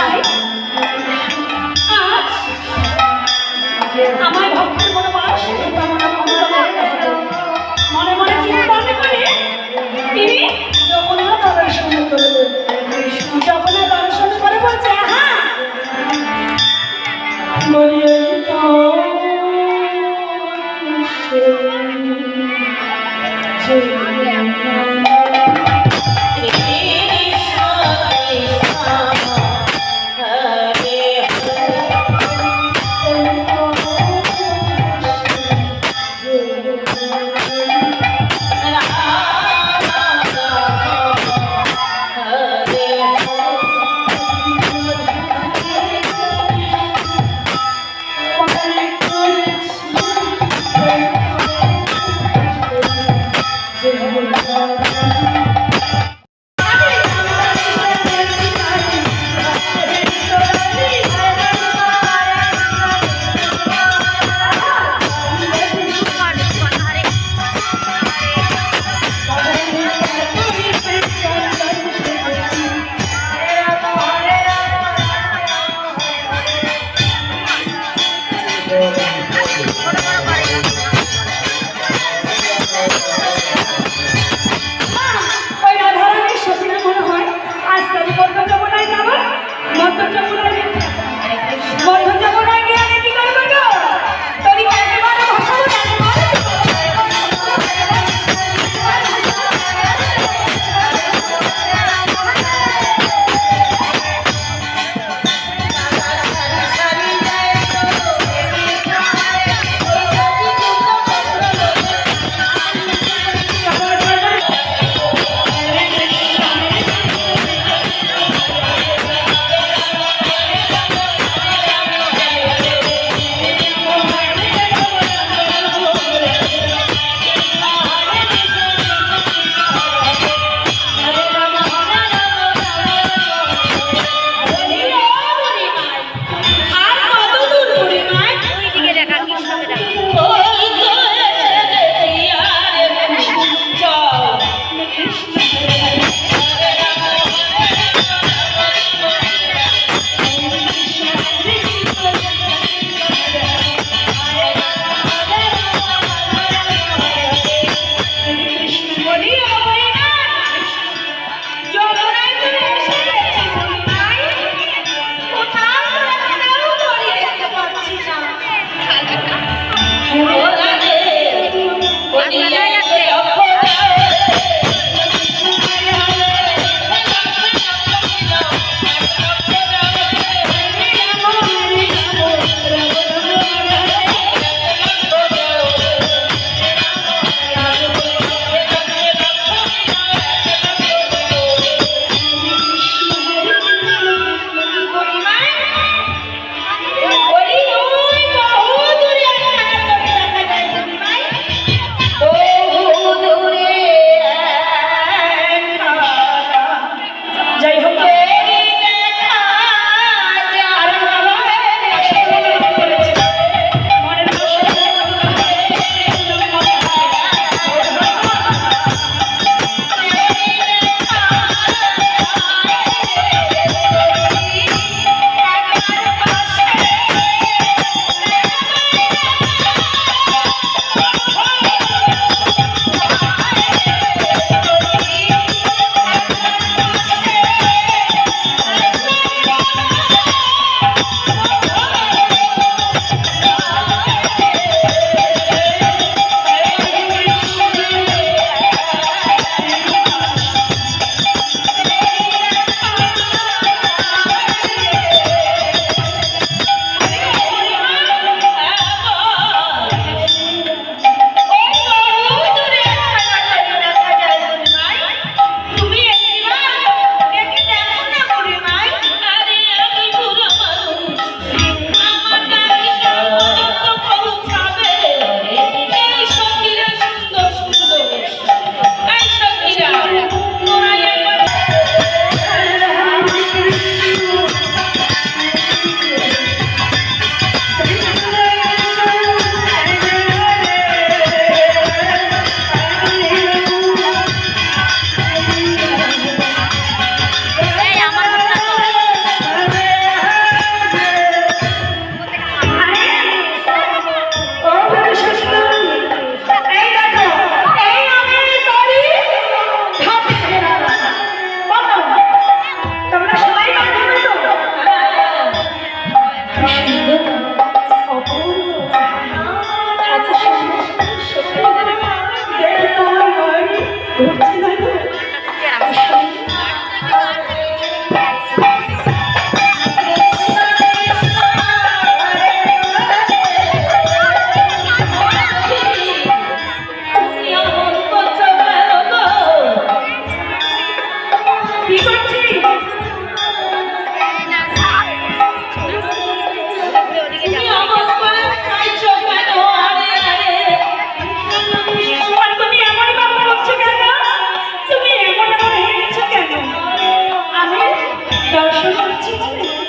তাই আজ আমার ভক্তের কোনো মানুষ মনে মনে চিন্তা করে তিনি যমুনার দর্শন করলেন। যমুনার দর্শন করে বলছে হ্যাঁ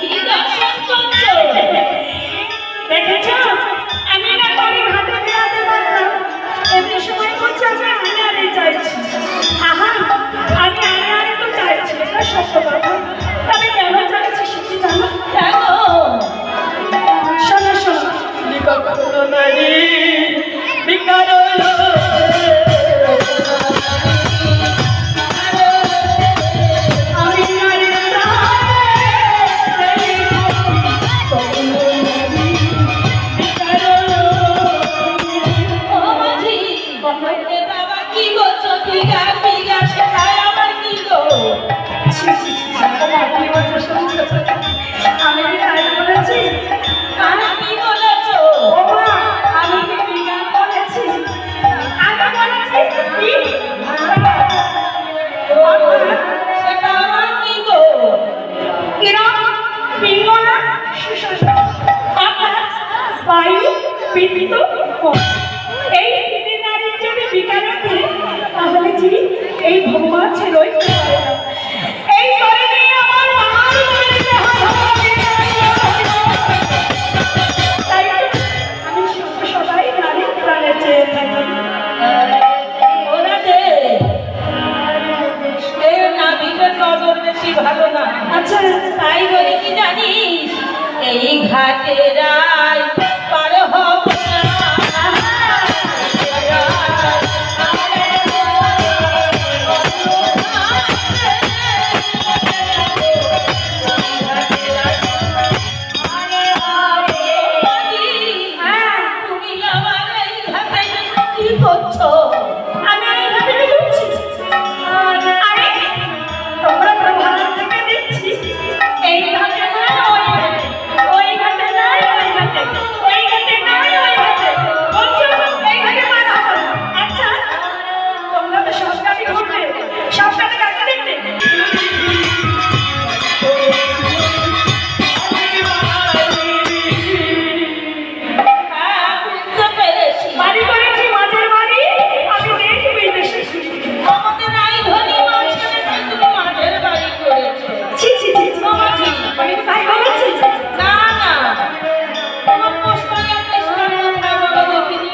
কি দর্শন করছো? দেখেছ আমি না অনেক হাতে বেড়াতে পারতাম, এমনি সময় করছে আমি আরে চাইছি। আহা আমি আরে তো চাইছি, এটা সত্য কথা। তবে কেন চাইছি সেটি জানো? কেন? শোনো শোনো, বিকল্প নারী বিকার আমি নারী ও মাঝি, বলতে বাবা কি করছো? বিঘা বিঘা শেখায় আমার কি গো? আমি কি তাই বলেছি? আমি কি বলেছো? ও মা, আমি কি বিজ্ঞান বলেছি? আমি বলেছি কি? সেটা আমার কি গো? কিরম পিঙ্গলা সুশাসন আকাশ বায়ু বিদ্যুৎ এই তিনটি নারীর যদি বিজ্ঞান থাকে তাহলে যিনি এই ভগবান ছিলই এই করে নিয়ে আমার মার মনে তাই আমি সবাই নারী প্রাণে চেয়ে থাকি। ওরা দে এই নাবিকের নজর বেশি ভালো না। আচ্ছা তাই বলি কি জানিস, এই ঘাটের আয় পার হব না। তুমি আমার এই ঘাটে কি করছো? আমি এইভাবে বলছি আরে তোমরা তো ভালো থেকে দিচ্ছি এই ঘাটে নয় ওই ঘাটে নয় ওই ঘাটে ওই ঘাটে নয় ওই ঘাটে বলছো এই ঘাটে মারা হবে। আচ্ছা তোমরা তো সরকারি ঘুরবে সরকারি কাকে দেখতে হ্যাঁ, বুঝতে পেরেছি। বাড়ি করেছি মাঝের বাড়ি আমি দেখবি দেশে আমাদের এই ধনী মাঝখানে তুমি মাঝের বাড়ি করেছো। ছি ছি ছি আমি তাই বলেছি না না, তোমার পোস্টারে একটা কোথায় বলো দেখিনি।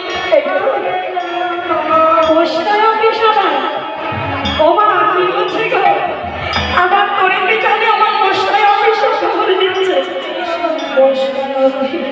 পোস্টার অফিস আমার ওমা কি বলছে গো আমার তরিকে জানে আমার পোস্টার অফিস করে দিচ্ছে পোস্টার অফিস